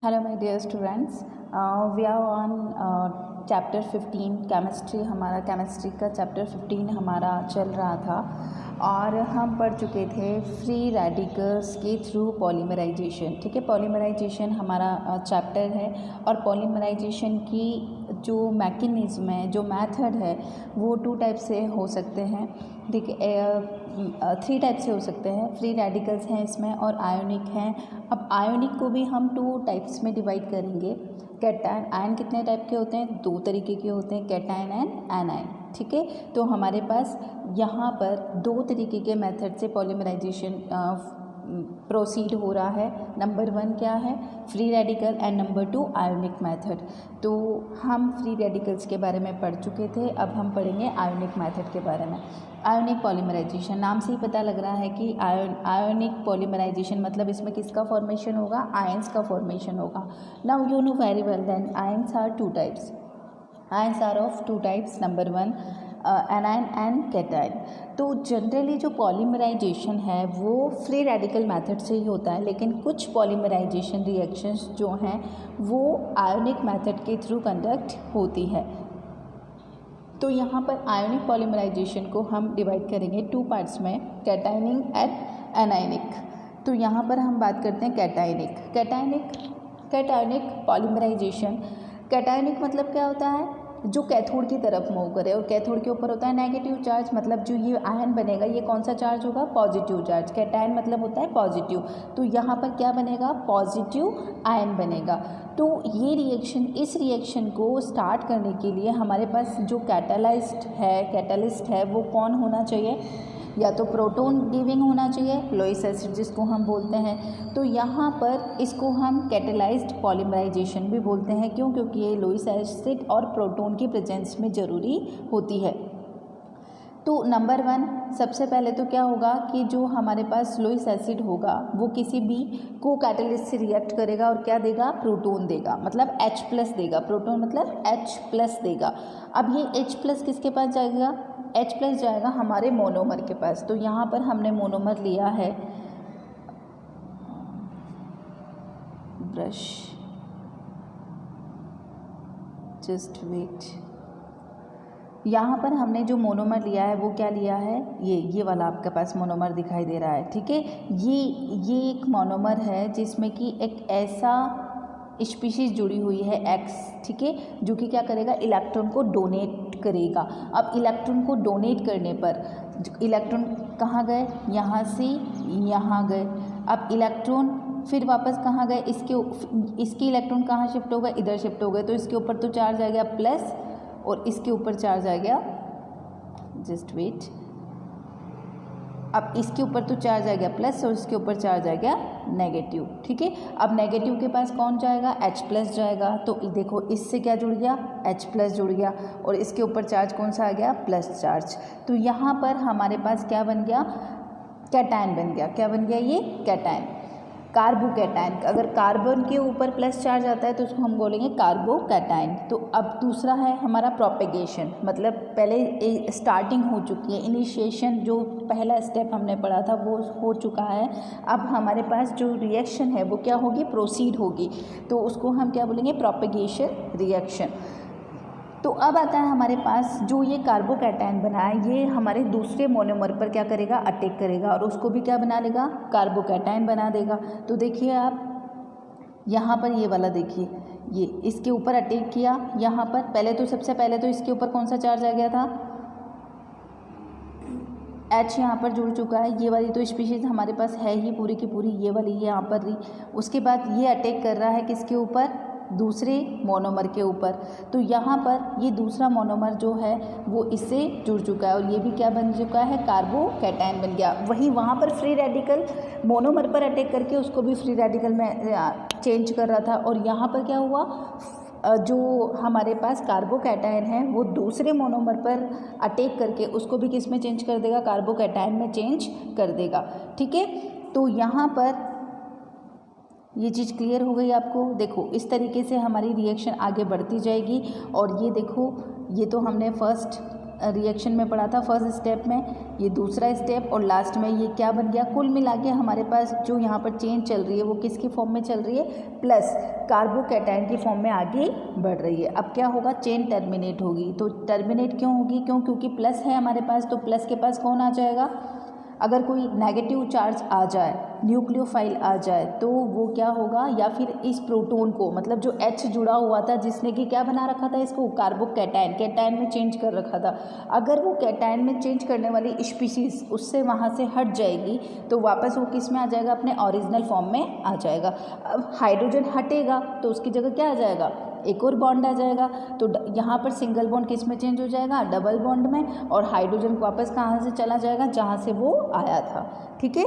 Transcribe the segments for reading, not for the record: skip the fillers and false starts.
Hello my dear students, we are on chapter 15 chemistry. हमारा chemistry का chapter 15 हमारा चल रहा था और हम पढ़ चुके थे फ्री रेडिकल्स के थ्रू पॉलीमराइजेशन। ठीक है, पॉलीमराइजेशन हमारा चैप्टर है और पॉलीमराइजेशन की जो मैकेनिज्म है, जो मेथड है, वो 2 टाइप से हो सकते हैं। ठीक है, 3 टाइप से हो सकते हैं। फ्री रेडिकल्स हैं इसमें और आयोनिक हैं। अब आयोनिक को भी हम 2 टाइप्स में डिवाइड करेंगे। कैटायन, आयन कितने टाइप के होते हैं? 2 तरीके के होते हैं, कैटायन एंड एनायन। ठीक है, तो हमारे पास यहाँ पर 2 तरीके के मेथड से पॉलीमराइजेशन प्रोसीड हो रहा है। नंबर 1 क्या है? Free radical and number 2 ionic method. तो हम फ्री रेडिकल्स के बारे में पढ़ चुके थे, अब हम पढ़ेंगे आयोनिक मेथड के बारे में। आयोनिक पॉलीमराइजेशन, नाम से ही पता लग रहा है कि आयोनिक पॉलीमराइजेशन मतलब इसमें किसका फॉर्मेशन होगा? आयंस का फॉर्मेशन होगा। Now you know very well then ions are 2 types. Ions are of 2 types, number 1 anion and cation. तो जनरली जो पॉलीमराइजेशन है वो फ्री रेडिकल मेथड से ही होता है, लेकिन कुछ पॉलीमराइजेशन रिएक्शंस जो हैं वो आयोनिक मेथड के थ्रू कंडक्ट होती है। तो यहाँ पर आयोनिक पॉलीमराइजेशन को हम डिवाइड करेंगे 2 पार्ट्स में, कैटायनिक एंड एनायनिक। तो यहाँ पर हम बात करते हैं कैटायनिक पॉलीमराइजेशन। कैटायनिक मतलब क्या होता है? जो कैथोड की तरफ मूव करे, और कैथोड के ऊपर होता है नेगेटिव चार्ज, मतलब जो ये आयन बनेगा ये कौन सा चार्ज होगा? Positive charge. कैटायन मतलब होता है पॉजिटिव, तो यहाँ पर क्या बनेगा? पॉजिटिव आयन बनेगा। तो ये रिएक्शन, इस रिएक्शन को स्टार्ट करने के लिए हमारे पास जो कैटलिस्ट है वो कौन होना चाहिए? या तो प्रोटॉन गिविंग होना चाहिए, लोइस एसिड जिसको हम बोलते हैं। तो यहाँ पर इसको हम कैटेलाइज्ड पॉलीमराइजेशन भी बोलते हैं। क्यों? क्योंकि ये लोइस एसिड और प्रोटॉन की प्रेजेंस में ज़रूरी होती है। तो नंबर 1 सबसे पहले तो क्या होगा कि जो हमारे पास लोइस एसिड होगा वो किसी भी को कैटलिस्ट से रिएक्ट करेगा और क्या देगा? प्रोटॉन देगा, मतलब H+ देगा। प्रोटॉन मतलब H+ देगा। अब ये H+ किसके पास जाएगा? H+ जाएगा हमारे मोनोमर के पास। तो यहाँ पर हमने मोनोमर लिया है, ब्रश, जस्ट वेट। यहाँ पर हमने जो मोनोमर लिया है वो क्या लिया है? ये वाला आपके पास मोनोमर दिखाई दे रहा है। ठीक है, ये एक मोनोमर है जिसमें कि एक ऐसा स्पीशीज़ जुड़ी हुई है X, ठीक है, जो कि क्या करेगा? इलेक्ट्रॉन को डोनेट करेगा। अब इलेक्ट्रॉन को डोनेट करने पर इलेक्ट्रॉन कहाँ गए? यहाँ से यहाँ गए। अब इलेक्ट्रॉन फिर वापस कहाँ गए? इसके इलेक्ट्रॉन कहाँ शिफ्ट हो गए? इधर शिफ्ट हो गए। तो इसके ऊपर तो चार्ज आ गया प्लस और इसके ऊपर चार्ज आ गया, जस्ट वेट, अब इसके ऊपर तो चार्ज आ गया प्लस और इसके ऊपर चार्ज आ गया नेगेटिव। ठीक है, अब नेगेटिव के पास कौन जाएगा? H+ जाएगा। तो देखो इससे क्या जुड़ गया? H+ जुड़ गया और इसके ऊपर चार्ज कौन सा आ गया? Plus charge. तो यहाँ पर हमारे पास क्या बन गया? कैटायन बन गया। क्या बन गया? ये कैटायन, कार्बोकैटायन। अगर कार्बन के ऊपर प्लस चार्ज आता है तो उसको हम बोलेंगे कार्बोकैटायन। तो अब दूसरा है हमारा प्रोपेगेशन, मतलब पहले स्टार्टिंग हो चुकी है, इनिशिएशन जो पहला स्टेप हमने पढ़ा था वो हो चुका है। अब हमारे पास जो रिएक्शन है वो क्या होगी? प्रोसीड होगी। तो उसको हम क्या बोलेंगे? Propagation reaction. तो अब आता है हमारे पास जो ये कार्बोकैटायन बना है, ये हमारे दूसरे मोनोमर पर क्या करेगा? अटैक करेगा और उसको भी क्या बना लेगा? कार्बोकैटायन बना देगा। तो देखिए आप यहाँ पर ये वाला देखिए, ये इसके ऊपर अटैक किया। यहाँ पर सबसे पहले तो इसके ऊपर कौन सा चार्ज आ गया था? H यहाँ पर जुड़ चुका है। ये वाली तो स्पीशीज़ हमारे पास है ही पूरी की पूरी, ये वाली यहाँ पर रही। उसके बाद ये अटैक कर रहा है किसके ऊपर? दूसरे मोनोमर के ऊपर। तो यहाँ पर ये दूसरा मोनोमर जो है वो इससे जुड़ चुका है और ये भी क्या बन चुका है? कार्बोकैटायन बन गया। वहीं वहाँ पर फ्री रेडिकल मोनोमर पर अटैक करके उसको भी फ्री रेडिकल में चेंज कर रहा था और यहाँ पर क्या हुआ? जो हमारे पास कार्बोकैटायन है वो दूसरे मोनोमर पर अटैक करके उसको भी किस में चेंज कर देगा? कार्बोकैटायन में चेंज कर देगा। ठीक है, तो यहाँ पर ये चीज़ क्लियर हो गई आपको? देखो इस तरीके से हमारी रिएक्शन आगे बढ़ती जाएगी। और ये देखो, ये तो हमने फर्स्ट रिएक्शन में पढ़ा था फर्स्ट स्टेप में, ये दूसरा स्टेप और लास्ट में ये क्या बन गया, कुल मिला के हमारे पास जो यहाँ पर चेन चल रही है वो किसकी फॉर्म में चल रही है, प्लस कार्बोकैटायन की फॉर्म में आगे बढ़ रही है। अब क्या होगा, चेन टर्मिनेट होगी। तो टर्मिनेट क्यों होगी, क्योंकि प्लस है हमारे पास, तो प्लस के पास कौन आ जाएगा, अगर कोई नेगेटिव चार्ज आ जाए, न्यूक्लियोफाइल आ जाए, तो वो क्या होगा, या फिर इस प्रोटॉन को, मतलब जो H जुड़ा हुआ था जिसने कि क्या बना रखा था इसको, कार्बोकैटायन, कैटायन में चेंज कर रखा था, अगर वो कैटायन में चेंज करने वाली स्पीशीज़ उससे वहाँ से हट जाएगी तो वापस वो किस में आ जाएगा, अपने ओरिजिनल फॉर्म में आ जाएगा। अब हाइड्रोजन हटेगा तो उसकी जगह क्या आ जाएगा, एक और बॉन्ड आ जाएगा। तो यहाँ पर सिंगल बॉन्ड किस में चेंज हो जाएगा, डबल बॉन्ड में, और हाइड्रोजन वापस कहाँ से चला जाएगा, जहाँ से वो आया था। ठीक है,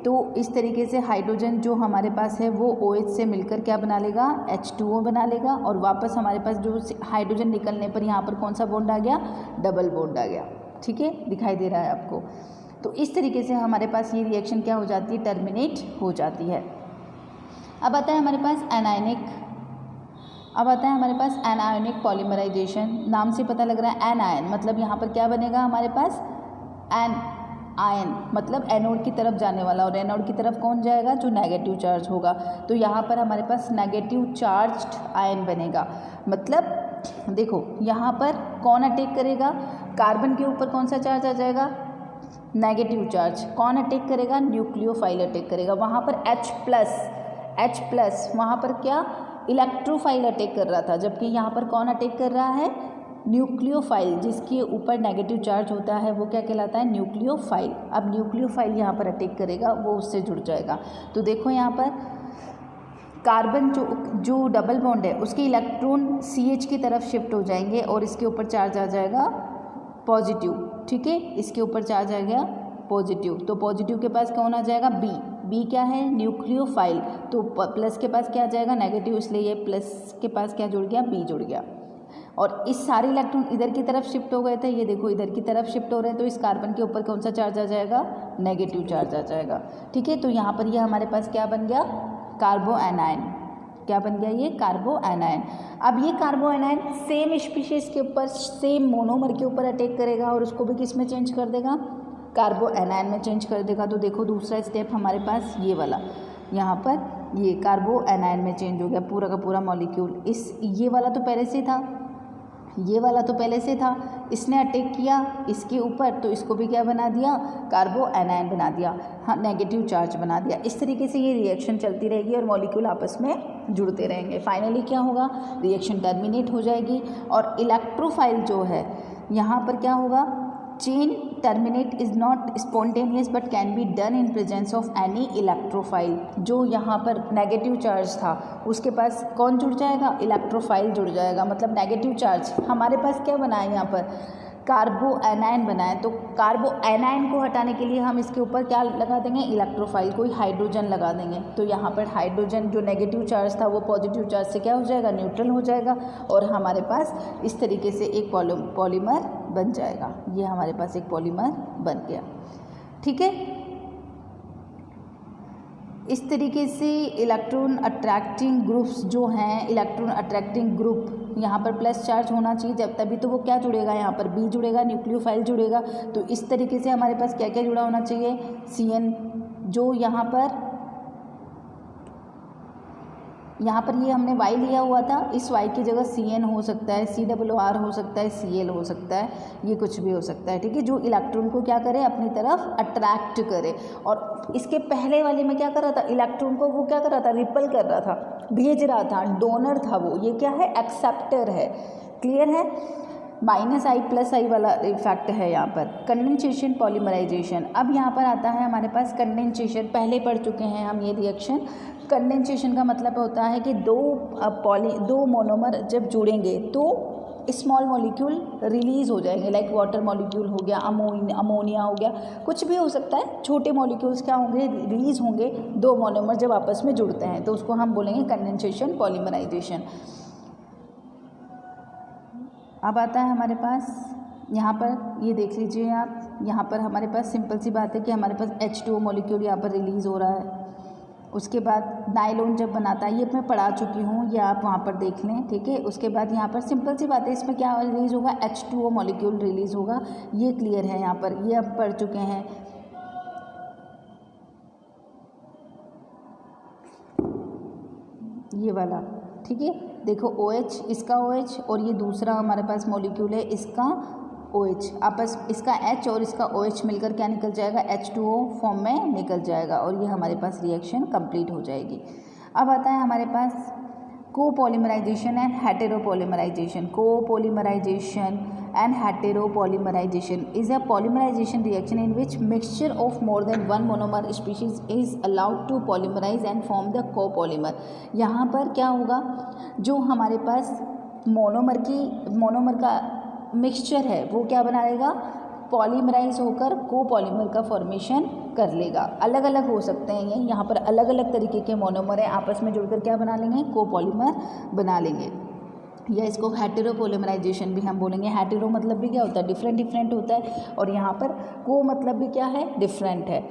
तो इस तरीके से हाइड्रोजन जो हमारे पास है वो OH से मिलकर क्या बना लेगा, H2O बना लेगा, और वापस हमारे पास जो हाइड्रोजन निकलने पर यहाँ पर कौन सा बॉन्ड आ गया, डबल बॉन्ड आ गया। ठीक है, दिखाई दे रहा है आपको। तो इस तरीके से हमारे पास ये रिएक्शन क्या हो जाती है, टर्मिनेट हो जाती है। अब आता है हमारे पास एनायनिक पॉलीमराइजेशन। नाम से पता लग रहा है एनायन, मतलब यहाँ पर क्या बनेगा हमारे पास, आयन, मतलब एनोड की तरफ जाने वाला, और एनोड की तरफ कौन जाएगा, जो नेगेटिव चार्ज होगा। तो यहाँ पर हमारे पास नेगेटिव चार्ज्ड आयन बनेगा। मतलब देखो यहाँ पर कौन अटैक करेगा, कार्बन के ऊपर कौन सा चार्ज आ जाएगा, नेगेटिव चार्ज। कौन अटैक करेगा, न्यूक्लियोफाइल अटैक करेगा। वहाँ पर H प्लस वहाँ पर क्या, इलेक्ट्रोफाइल अटैक कर रहा था, जबकि यहाँ पर कौन अटैक कर रहा है, न्यूक्लियोफाइल, जिसके ऊपर नेगेटिव चार्ज होता है वो क्या कहलाता है, न्यूक्लियोफाइल। अब न्यूक्लियोफाइल यहाँ पर अटैक करेगा, वो उससे जुड़ जाएगा। तो देखो यहाँ पर कार्बन जो डबल बॉन्ड है उसके इलेक्ट्रॉन CH की तरफ शिफ्ट हो जाएंगे और इसके ऊपर चार्ज आ जाएगा पॉजिटिव। ठीक है, इसके ऊपर चार्ज आ गया पॉजिटिव, तो पॉजिटिव के पास कौन आ जाएगा, बी क्या है, न्यूक्लियोफाइल। तो प्लस के पास क्या आ जाएगा, नेगेटिव, इसलिए ये प्लस के पास क्या जुड़ गया, बी जुड़ गया। और इस सारे इलेक्ट्रॉन इधर की तरफ शिफ्ट हो गए थे, ये देखो इधर की तरफ शिफ्ट हो रहे हैं, तो इस कार्बन के ऊपर कौन सा चार्ज आ जाएगा, नेगेटिव चार्ज आ जाएगा। ठीक है, तो यहाँ पर ये हमारे पास क्या बन गया, कार्बो एनायन। क्या बन गया, ये कार्बो एनायन। अब ये कार्बो एनायन सेम स्पीशीज के ऊपर, सेम मोनोमर के ऊपर अटैक करेगा और उसको भी किस में चेंज कर देगा, कार्बो एनायन में चेंज कर देगा। तो देखो दूसरा स्टेप हमारे पास ये वाला, यहाँ पर ये कार्बो एनायन में चेंज हो गया पूरा का पूरा मॉलिक्यूल। ये वाला तो पहले से था, इसने अटैक किया इसके ऊपर, तो इसको भी क्या बना दिया, कार्बो एनायन बना दिया, हाँ, नेगेटिव चार्ज बना दिया। इस तरीके से ये रिएक्शन चलती रहेगी और मॉलिक्यूल आपस में जुड़ते रहेंगे। फाइनली क्या होगा, रिएक्शन टर्मिनेट हो जाएगी और इलेक्ट्रोफाइल जो है यहाँ पर क्या होगा, chain terminate is not spontaneous but can be done in presence of any electrophile. जो यहाँ पर नेगेटिव चार्ज था उसके पास कौन जुड़ जाएगा, इलेक्ट्रोफाइल जुड़ जाएगा। मतलब नेगेटिव चार्ज हमारे पास क्या बना है, यहाँ पर कार्बो एनायन बना है, तो कार्बो एनायन को हटाने के लिए हम इसके ऊपर क्या लगा देंगे, इलेक्ट्रोफाइल, कोई हाइड्रोजन लगा देंगे। तो यहाँ पर हाइड्रोजन जो नेगेटिव चार्ज था वो पॉजिटिव चार्ज से क्या हो जाएगा, न्यूट्रल हो जाएगा, और हमारे पास इस तरीके से एक पॉलीमर बन जाएगा। ये हमारे पास एक पॉलीमर बन गया। ठीक है, इस तरीके से इलेक्ट्रॉन अट्रैक्टिंग ग्रुप्स जो हैं, इलेक्ट्रॉन अट्रैक्टिंग ग्रुप यहाँ पर प्लस चार्ज होना चाहिए, जब तभी तो वो क्या जुड़ेगा, यहाँ पर बी जुड़ेगा, न्यूक्लियोफाइल जुड़ेगा। तो इस तरीके से हमारे पास क्या क्या जुड़ा होना चाहिए, CN, जो यहाँ पर ये हमने Y लिया हुआ था, इस Y की जगह CN हो सकता है, CRR हो सकता है, Cl हो सकता है, ये कुछ भी हो सकता है। ठीक है, जो इलेक्ट्रॉन को क्या करे, अपनी तरफ अट्रैक्ट करे। और इसके पहले वाले में क्या कर रहा था, इलेक्ट्रॉन को वो क्या कर रहा था, रिपल कर रहा था, भेज रहा था, डोनर था वो। ये क्या है, एक्सेप्टर है। क्लियर है, -I+I वाला इफेक्ट है यहाँ पर। कंडेंसेशन पॉलीमराइजेशन, अब यहाँ पर आता है हमारे पास कंडेंसेशन, पहले पढ़ चुके हैं हम ये रिएक्शन। कंडेंसेशन का मतलब होता है कि दो मोनोमर जब जुड़ेंगे तो स्मॉल मॉलिक्यूल रिलीज़ हो जाएंगे, लाइक वाटर मॉलिक्यूल हो गया, अमोनिया हो गया, कुछ भी हो सकता है। छोटे मॉलिक्यूल्स क्या होंगे, रिलीज़ होंगे दो मोनोमर जब आपस में जुड़ते हैं, तो उसको हम बोलेंगे कंडेंसेशन पॉलीमराइजेशन। अब आता है हमारे पास यहाँ पर, ये देख लीजिए आप, यहाँ पर हमारे पास सिंपल सी बात है कि हमारे पास H2O मॉलिक्यूल यहाँ पर रिलीज़ हो रहा है। उसके बाद नायलॉन जब बनाता है, ये मैं पढ़ा चुकी हूँ, ये आप वहाँ पर देख लें, ठीक है। उसके बाद यहाँ पर सिंपल सी बात है, इसमें क्या रिलीज़ होगा, H2O मॉलिक्यूल रिलीज़ होगा, ये क्लियर है यहाँ पर, ये आप पढ़ चुके हैं। ये वाला, ठीक है। देखो OH, इसका OH और ये दूसरा हमारे पास मॉलिक्यूल है इसका OH, आपस इसका H और इसका OH मिलकर क्या निकल जाएगा, H2O फॉर्म में निकल जाएगा और ये हमारे पास रिएक्शन कंप्लीट हो जाएगी। अब आता है हमारे पास कोपॉलीमराइजेशन and हेटेरोपॉलीमराइजेशन। कोपॉलीमराइजेशन and heteropolymerization is a polymerization reaction in which mixture of more than one monomer species is allowed to polymerize and form the copolymer। यहाँ पर क्या होगा, जो हमारे पास मोनोमर का मिक्सचर है वो क्या बना लेगा, पॉलीमराइज होकर कोपॉलीमर का फॉर्मेशन कर लेगा। अलग अलग हो सकते हैं ये, यहाँ पर अलग अलग तरीके के मोनोमर है, आपस में जुड़कर क्या बना लेंगे, कोपॉलीमर बना लेंगे, या इसको हेटेरोपॉलीमराइजेशन भी हम बोलेंगे। हेटेरो मतलब भी क्या होता है, डिफरेंट होता है, और यहाँ पर को मतलब भी क्या है, डिफरेंट है।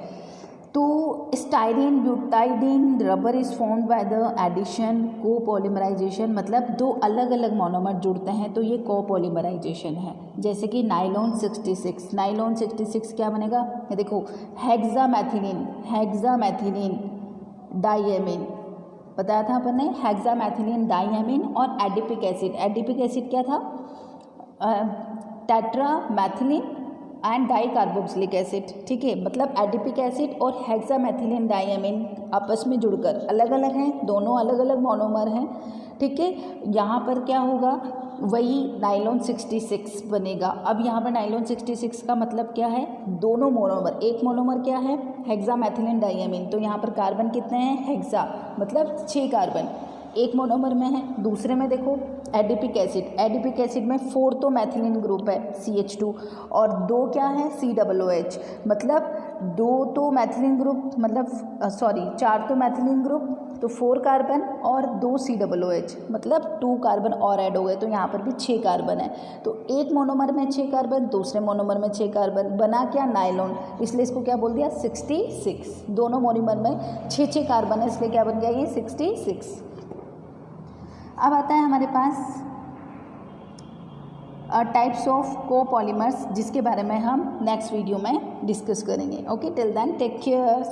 तो styrene butadiene rubber is formed by the addition copolymerization, मतलब दो अलग अलग मोनोमर जुड़ते हैं तो ये कोपॉलीमराइजेशन है। जैसे कि नाइलॉन 66 क्या बनेगा, ये देखो हेक्सामेथिलीन डाइएमीन बताया था अपन ने, हेक्सामेथिलीन डाइएमीन और एडिपिक एसिड क्या था, टेट्रामेथिलीन एंड डाइकार्बोक्सिलिक एसिड, ठीक है। मतलब एडिपिक एसिड और हेक्सामेथिलीन डाइएमीन आपस में जुड़कर अलग अलग हैं, दोनों अलग अलग मोनोमर हैं, ठीक है। यहाँ पर क्या होगा, वही नाइलॉन 66 बनेगा। अब यहाँ पर नाइलॉन 66 का मतलब क्या है, दोनों मोनोमर, एक मोनोमर क्या है, हेक्सामेथिलीन डाइएमीन, तो यहाँ पर कार्बन कितने हैं, हेक्सा मतलब 6 कार्बन एक मोनोमर में है। दूसरे में देखो एडिपिक एसिड में 4 तो मैथिलीन ग्रुप है CH2 और 2 क्या है COOH, मतलब 2 तो मैथिलीन ग्रुप, मतलब 4 तो मैथिलीन ग्रुप, तो 4 कार्बन और 2 COOH, मतलब 2 कार्बन और ऐड हो गए, तो यहाँ पर भी 6 कार्बन है। तो एक मोनोमर में 6 कार्बन, दूसरे मोनोमर में 6 कार्बन, बना क्या, नायलॉन, इसलिए इसको क्या बोल दिया 66। दोनों मोनोमर में 6 कार्बन है, इसलिए क्या बन गया ये 66। अब आता है हमारे पास टाइप्स ऑफ कोपॉलीमर्स, जिसके बारे में हम नेक्स्ट वीडियो में डिस्कस करेंगे। Okay, till then take care.